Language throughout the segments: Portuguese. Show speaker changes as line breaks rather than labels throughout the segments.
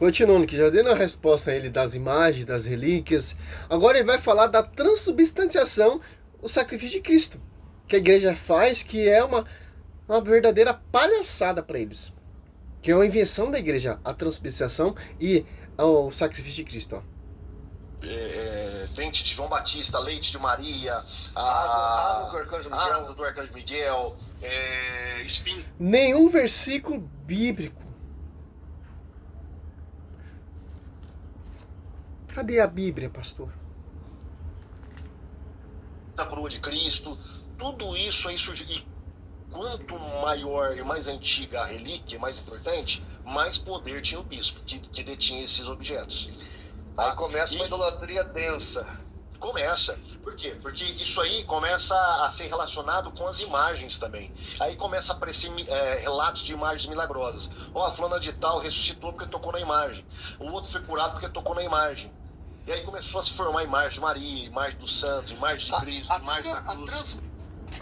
Continuando, que já deu a resposta a ele das imagens, das relíquias. Agora ele vai falar da transubstanciação, o sacrifício de Cristo. Que a igreja faz, que é uma verdadeira palhaçada para eles. Que é uma invenção da igreja, a transubstanciação e o sacrifício de Cristo. Ó.
Dente de João Batista, leite de Maria,
asa do Arcanjo Miguel,
asa do Arcanjo Miguel, espinho.
Nenhum versículo bíblico. Cadê a Bíblia, pastor?
Da coroa de Cristo, tudo isso aí surgiu. E quanto maior e mais antiga a relíquia, mais importante, mais poder tinha o bispo que detinha esses objetos.
Aí começa uma idolatria densa.
Começa. Por quê? Porque isso aí começa a ser relacionado com as imagens também. Aí começa a aparecer relatos de imagens milagrosas. Ó, fulana de tal ressuscitou porque tocou na imagem. O outro foi curado porque tocou na imagem. E aí começou a se formar a imagem de Maria, imagem dos santos, imagem de Cristo, imagem da cruz.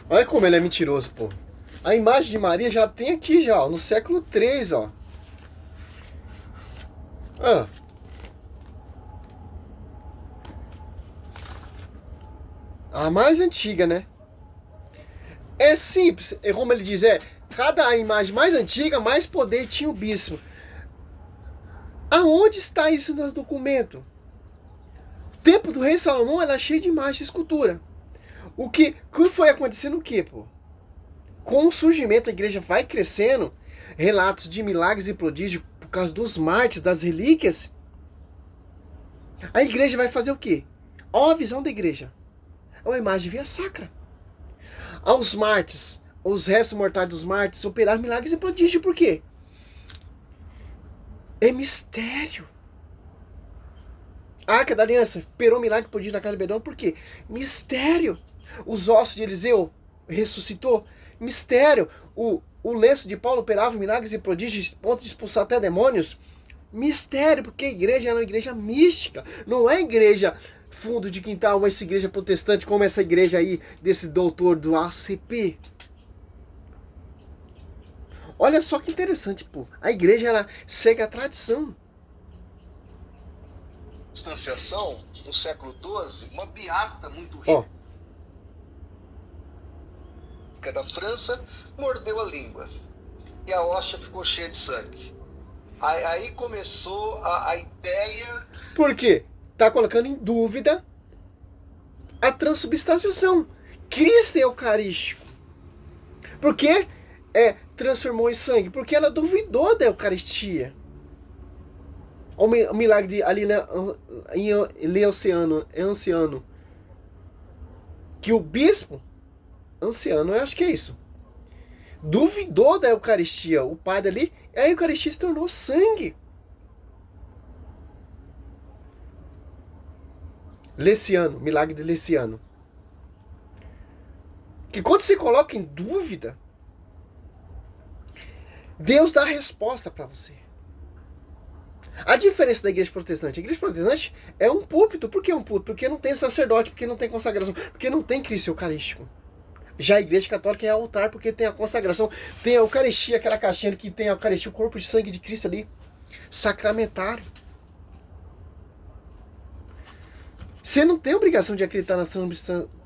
Olha como ele é mentiroso, pô. A imagem de Maria já tem aqui já, ó, no século III, ó. Ah. A mais antiga, né? É simples, é como ele diz, cada imagem mais antiga, mais poder tinha o bispo. Aonde está isso nos documentos? O tempo do rei Salomão era cheio de imagem e escultura. O que foi acontecendo o quê, pô? Com o surgimento, a igreja vai crescendo, relatos de milagres e prodígios por causa dos mártires, das relíquias. A igreja vai fazer o quê? Olha a visão da igreja. É uma imagem via sacra. Aos mártires, os restos mortais dos mártires, operar milagres e prodígios. Por quê? É mistério. A Arca da Aliança operou milagre e prodígio na casa de Bedão. Por quê? Mistério. Os ossos de Eliseu ressuscitou. Mistério. O lenço de Paulo operava milagres e prodígios, ponto de expulsar até demônios. Mistério, porque a igreja é uma igreja mística. Não é igreja fundo de quintal, essa igreja protestante, como essa igreja aí, desse doutor do ACP. Olha só que interessante, pô. A igreja, ela segue a tradição.
Distanciação, no século XII, uma beata muito rica da França mordeu a língua. E a hóstia ficou cheia de sangue. Aí começou a ideia...
Por quê? Está colocando em dúvida a transubstanciação. Cristo é eucarístico. Por que transformou em sangue? Porque ela duvidou da Eucaristia. O milagre ali em Leociano, anciano. Que o bispo, anciano, eu acho que é isso, duvidou da Eucaristia. O padre ali, a Eucaristia se tornou sangue. Leciano, milagre de Leciano. Que quando se coloca em dúvida, Deus dá a resposta para você. A diferença da igreja protestante. A igreja protestante é um púlpito. Por que é um púlpito? Porque não tem sacerdote, porque não tem consagração, porque não tem Cristo eucarístico. Já a igreja católica é altar, porque tem a consagração, tem a Eucaristia, aquela caixinha que tem a Eucaristia, o corpo de sangue de Cristo ali, sacramentário. Você não tem obrigação de acreditar na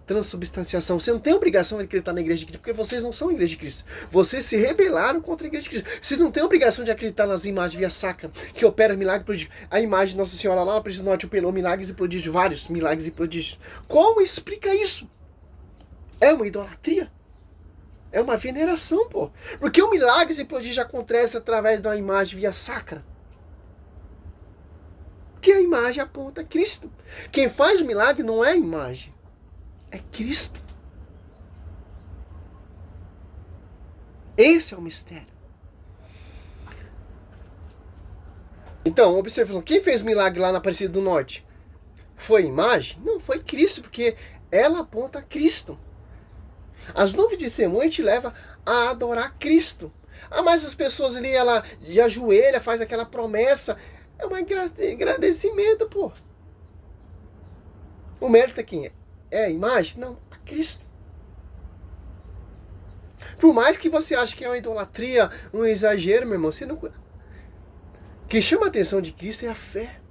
transubstanciação. Você não tem obrigação de acreditar na igreja de Cristo, porque vocês não são a igreja de Cristo. Vocês se rebelaram contra a igreja de Cristo. Vocês não têm obrigação de acreditar nas imagens via sacra, que opera milagre e prodígio. A imagem de Nossa Senhora lá, Aparecida do Norte, operou milagres e prodígios, vários milagres e prodígios. Como explica isso? É uma idolatria. É uma veneração, pô. Porque o milagres e prodígios acontece através de uma imagem via sacra. Que a imagem aponta a Cristo. Quem faz o milagre não é a imagem, é Cristo. Esse é o mistério. Então, observa, quem fez o milagre lá na Aparecida do Norte? Foi a imagem? Não, foi Cristo, porque ela aponta a Cristo. As nuvens de testemunha te levam a adorar Cristo. Ah, mas as pessoas ali, ela de ajoelha, faz aquela promessa. É um agradecimento, pô. O mérito é quem é? É a imagem? Não, a Cristo. Por mais que você ache que é uma idolatria, um exagero, meu irmão, você não... O que chama a atenção de Cristo é a fé.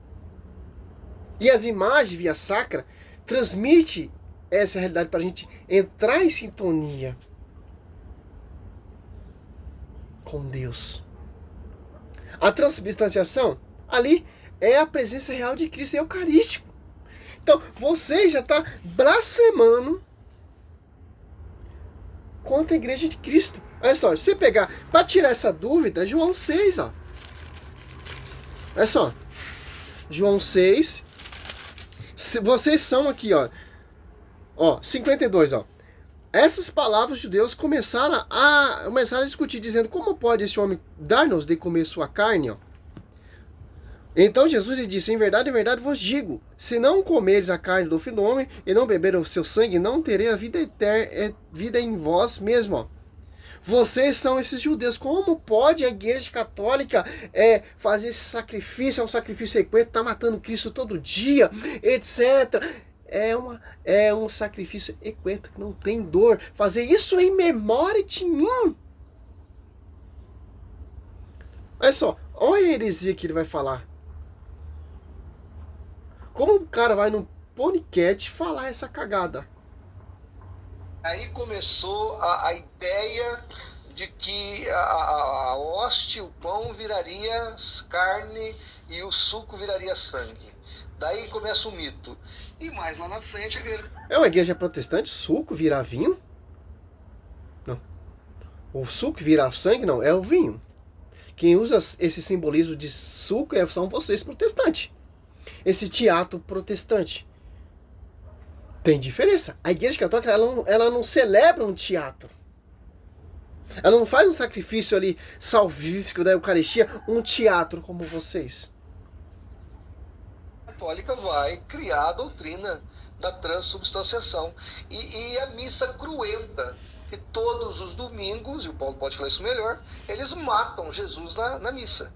E as imagens via sacra transmite essa realidade para a gente entrar em sintonia com Deus. A transubstanciação ali é a presença real de Cristo, é eucarístico. Então, você já está blasfemando contra a igreja de Cristo. Olha só, se você pegar, para tirar essa dúvida, João 6, ó. Olha só. João 6. Vocês são aqui, ó. Ó, 52, ó. Essas palavras de Deus começaram a discutir, dizendo, como pode esse homem dar-nos de comer sua carne, ó? Então Jesus lhe disse, em verdade vos digo, se não comeres a carne do Filho do Homem e não beber o seu sangue, não terei a vida eterna, vida em vós mesmo, ó. Vocês são esses judeus. Como pode a igreja católica fazer esse sacrifício? É um sacrifício equânime, tá matando Cristo todo dia, etc. É um sacrifício equânime, que não tem dor. Fazer isso em memória de mim. Olha só, olha a heresia que ele vai falar. Como o cara vai num poniquete falar essa cagada?
Aí começou a ideia de que a hóstia, o pão viraria carne e o suco viraria sangue. Daí começa o mito. E mais lá na frente a igreja...
É uma igreja protestante, suco virar vinho? Não. O suco virar sangue, não, é o vinho. Quem usa esse simbolismo de suco são vocês protestantes. Esse teatro protestante. Tem diferença. A igreja católica, ela não celebra um teatro. Ela não faz um sacrifício ali salvífico da Eucaristia, um teatro como vocês.
A católica vai criar a doutrina da transubstanciação. E a missa cruenta, que todos os domingos, e o Paulo pode falar isso melhor, eles matam Jesus na missa.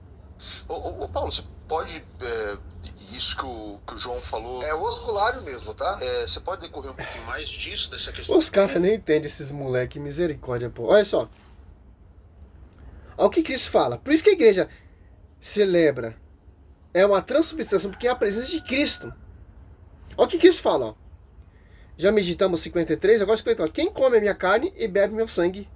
Ô Paulo, você pode... isso que o João falou...
É o osculário mesmo, tá?
Você pode decorrer um pouquinho mais disso, dessa questão?
Os caras nem entendem esses moleques, misericórdia, pô. Olha só. Olha o que Cristo fala. Por isso que a igreja celebra. É uma transubstanciação, porque é a presença de Cristo. Olha o que Cristo fala, ó. Já meditamos 53, agora 54. Quem come a minha carne e bebe meu sangue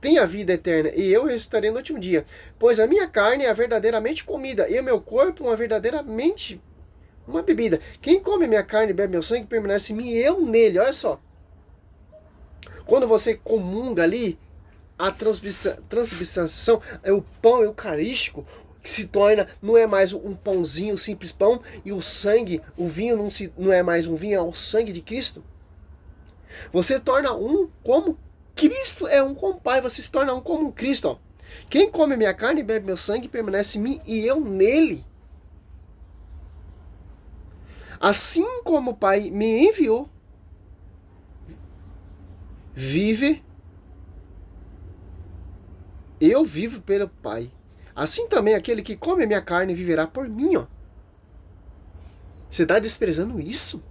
tem a vida eterna, e eu ressuscitarei no último dia. Pois a minha carne é verdadeiramente comida, e o meu corpo uma bebida. Quem come minha carne e bebe meu sangue permanece em mim e eu nele. Olha só. Quando você comunga ali, a transubstanciação é o pão eucarístico, que se torna, não é mais um pãozinho, um simples pão, e o sangue, o vinho não é mais um vinho, é o sangue de Cristo. Você torna um como Cristo é um com o Pai, você se torna um como Cristo. Ó. Quem come minha carne e bebe meu sangue permanece em mim e eu nele. Assim como o Pai me enviou, eu vivo pelo Pai. Assim também aquele que come a minha carne viverá por mim. Ó. Você está desprezando isso?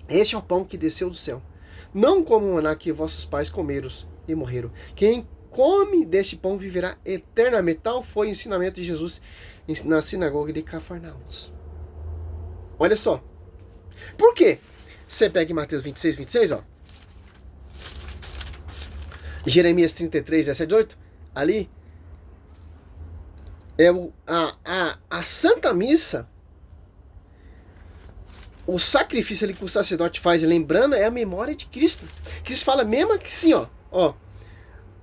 Este é o pão que desceu do céu. Não como o maná que vossos pais comeram e morreram. Quem come deste pão viverá eternamente. Tal foi o ensinamento de Jesus na sinagoga de Cafarnaum. Olha só. Por quê? Você pega em Mateus 26, 26, ó. Jeremias 33, 17, 18. Ali é a Santa Missa. O sacrifício ali que o sacerdote faz, lembrando, é a memória de Cristo. Cristo fala mesmo que sim, ó.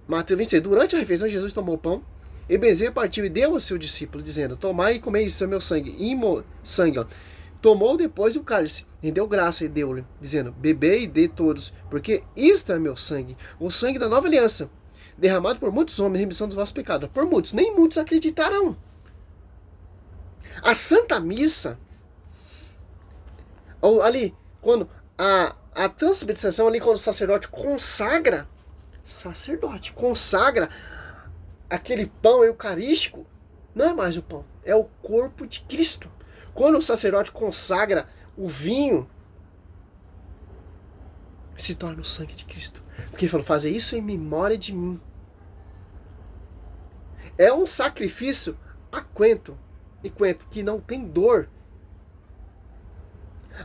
Mateus 26. Durante a refeição, Jesus tomou o pão, e benzeu, partiu e deu ao seu discípulo, dizendo: tomai e comei isso é meu sangue. Sangue, ó. Tomou depois o cálice, e deu graça e deu-lhe, dizendo: bebei e dê todos, porque isto é meu sangue, o sangue da nova aliança, derramado por muitos homens, remissão dos vossos pecados. Por muitos, nem muitos acreditarão. A Santa Missa, ali, quando a transubstanciação, ali quando o sacerdote consagra aquele pão eucarístico, não é mais o pão, é o corpo de Cristo. Quando o sacerdote consagra o vinho, se torna o sangue de Cristo. Porque ele falou: fazer isso em memória de mim. É um sacrifício aquento. e coentro, que não tem dor.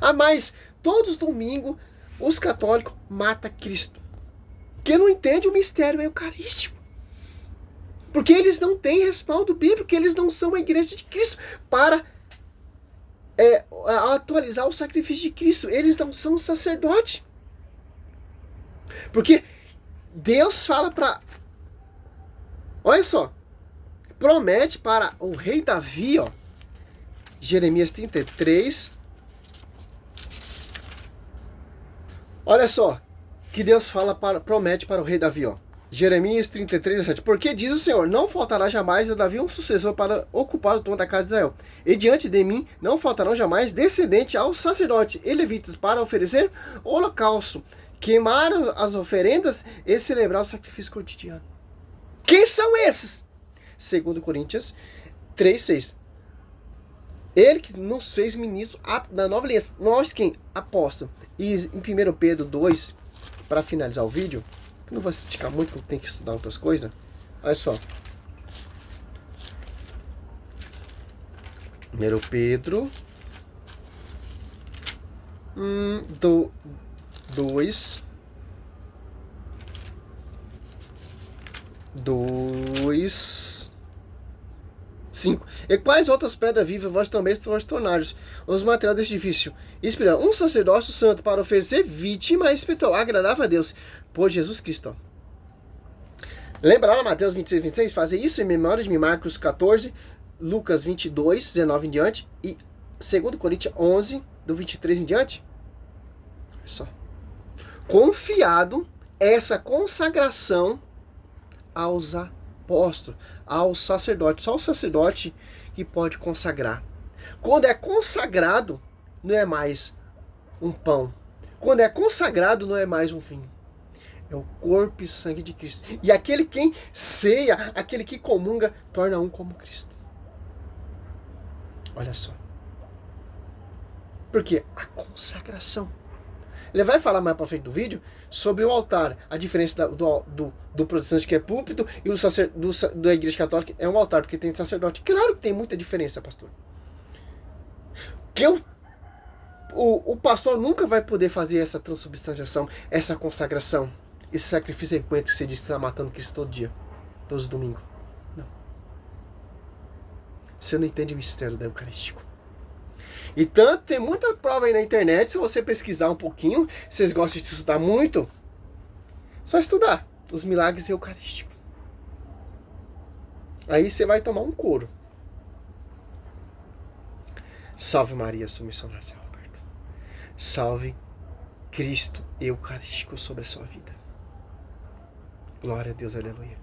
Ah, mas todos os domingos os católicos matam Cristo. Porque não entende o mistério eucarístico. Porque eles não têm respaldo bíblico, porque eles não são a igreja de Cristo para atualizar o sacrifício de Cristo. Eles não são sacerdote. Porque Deus fala para... Olha só. Promete para o rei Davi, ó. Jeremias 33. Olha só. Que Deus promete para o rei Davi, ó. Jeremias 33, 17. Porque diz o Senhor, não faltará jamais a Davi um sucessor para ocupar o trono da casa de Israel. E diante de mim não faltarão jamais descendente aos sacerdotes e levitas para oferecer holocausto, queimar as oferendas e celebrar o sacrifício cotidiano. Quem são esses? 2 Coríntios 3, 6. Ele que nos fez ministro da nova aliança. Nós quem? Apóstolo. E em 1 Pedro 2, para finalizar o vídeo, não vou esticar muito porque tem que estudar outras coisas. Olha só. 1 Pedro 2 5. E quais outras pedras vivas vós também vós tornares os materiais deste edifício espiritual? Um sacerdócio santo para oferecer vítima espiritual agradável a Deus por Jesus Cristo. Lembra lá Mateus 26, 26? Fazer isso em memória de mim. Marcos 14, Lucas 22, 19 em diante e 2 Coríntios 11, do 23 em diante. Olha só. Confiado essa consagração aos apóstolos, aos sacerdotes. Só o sacerdote que pode consagrar. Quando é consagrado, não é mais um pão. Quando é consagrado, não é mais um vinho. É o corpo e sangue de Cristo. E aquele quem ceia, aquele que comunga, torna um como Cristo. Olha só. Porque a consagração. Ele vai falar mais para frente do vídeo sobre o altar. A diferença do protestante que é púlpito e da igreja católica é um altar, porque tem sacerdote. Claro que tem muita diferença, pastor. Que o pastor nunca vai poder fazer essa transubstanciação, essa consagração, esse sacrifício enquanto você diz que está matando Cristo todo dia, todos os domingos. Não. Você não entende o mistério da Eucarístico. E tanto, tem muita prova aí na internet, se você pesquisar um pouquinho, vocês gostam de estudar muito, só estudar os milagres eucarísticos. Aí você vai tomar um couro. Salve Maria, sua missionária, São Roberto. Salve Cristo Eucarístico sobre a sua vida. Glória a Deus, aleluia.